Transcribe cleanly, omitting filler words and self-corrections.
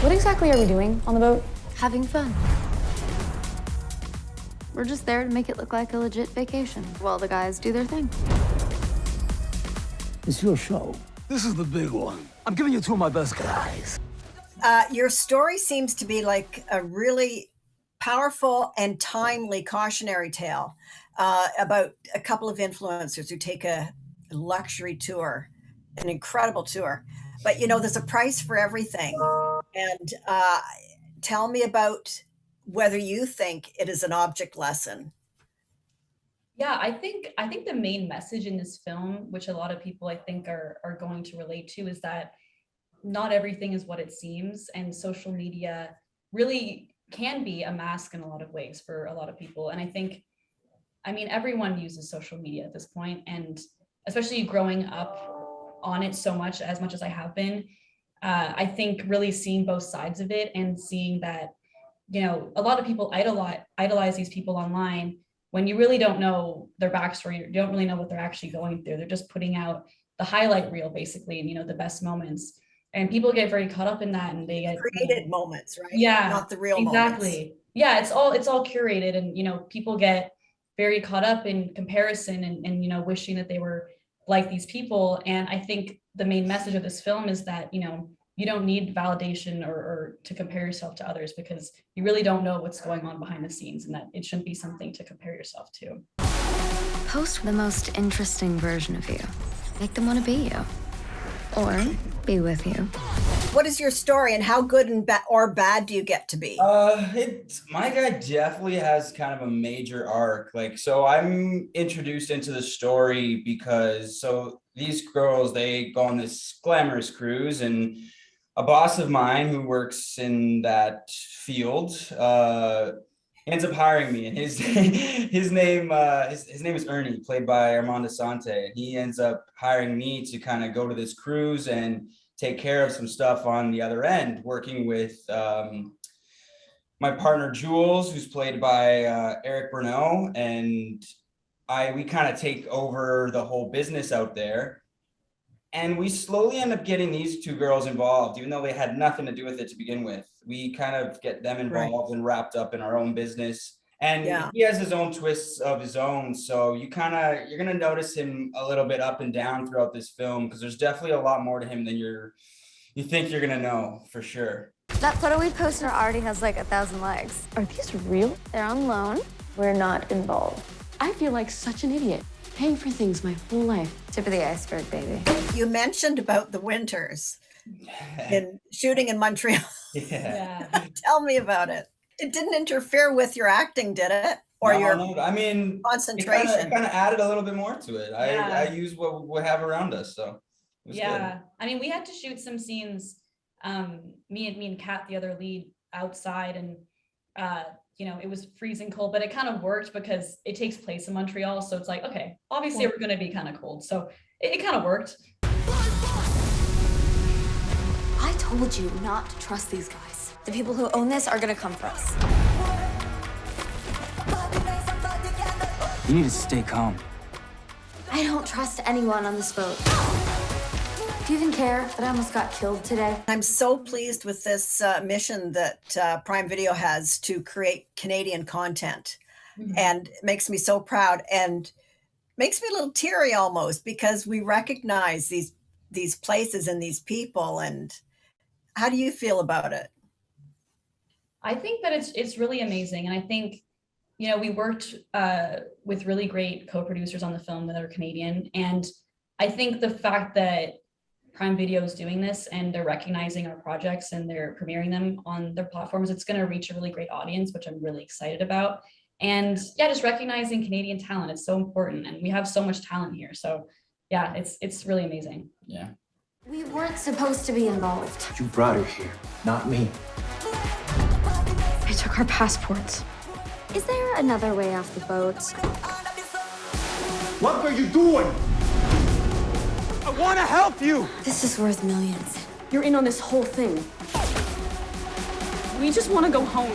What exactly are we doing on the boat? Having fun. We're just there to make it look like a legit vacation while the guys do their thing. It's your show. This is the big one. I'm giving you two of my best guys. Your story seems to be like a really powerful and timely cautionary tale about a couple of influencers who take a luxury tour, an incredible tour. But, there's a price for everything. And tell me about whether you think it is an object lesson. Yeah, I think the main message in this film, which a lot of people I think are going to relate to, is that not everything is what it seems, and social media really can be a mask in a lot of ways for a lot of people. And I mean, everyone uses social media at this point, and especially growing up on it as much as I have been, I think really seeing both sides of it and seeing that, a lot of people idolize these people online when you really don't know their backstory, you don't really know what they're actually going through. They're just putting out the highlight reel, basically, and the best moments. And people get very caught up in that, and they get created moments, right? Yeah, not the real exactly. moments. Yeah, it's all curated, and people get very caught up in comparison and wishing that they were like these people. And I think the main message of this film is that you don't need validation or to compare yourself to others, because you really don't know what's going on behind the scenes, and that it shouldn't be something to compare yourself to. Post the most interesting version of you. Make them want to be you. Or be with you. What is your story, and how good and or bad do you get to be? My guy definitely has kind of a major arc. So I'm introduced into the story because these girls, they go on this glamorous cruise, and a boss of mine who works in that field ends up hiring me, and his name is Ernie, played by Armando Sante. And he ends up hiring me to kind of go to this cruise and take care of some stuff on the other end, working with my partner Jules, who's played by Eric Bernot, and we kind of take over the whole business out there. And we slowly end up getting these two girls involved, even though they had nothing to do with it to begin with. We kind of get them involved and wrapped up in our own business. And he has his own twists of his own. So you're going to notice him a little bit up and down throughout this film, because there's definitely a lot more to him than you think you're going to know, for sure. That photo we posted already has like 1,000 likes. Are these real? They're on loan. We're not involved. I feel like such an idiot, paying for things my whole life. Tip of the iceberg, baby. You mentioned about the winters in shooting in Montreal. Yeah. Tell me about it. It didn't interfere with your acting, did it? Or your concentration? It kind of added a little bit more to it. I use what we have around us, so it was good. I mean, we had to shoot some scenes, me and Kat, the other lead, outside, and it was freezing cold, but it kind of worked because it takes place in Montreal. So it's like, okay, obviously we're going to be kind of cold. So it kind of worked. I told you not to trust these guys. The people who own this are going to come for us. You need to stay calm. I don't trust anyone on this boat. Do you even care that I almost got killed today? I'm so pleased with this mission that Prime Video has to create Canadian content. And it makes me so proud, and makes me a little teary almost, because we recognize these places and these people. And how do you feel about it? I think that it's really amazing. And I think, we worked with really great co-producers on the film that are Canadian. And I think the fact that Prime Video is doing this and they're recognizing our projects and they're premiering them on their platforms, it's going to reach a really great audience, which I'm really excited about. And just recognizing Canadian talent, it's so important. And we have so much talent here. So yeah, it's really amazing. Yeah. We weren't supposed to be involved. You brought her here, not me. I took our passports. Is there another way off the boat? What are you doing? I want to help you. This is worth millions. You're in on this whole thing. We just want to go home.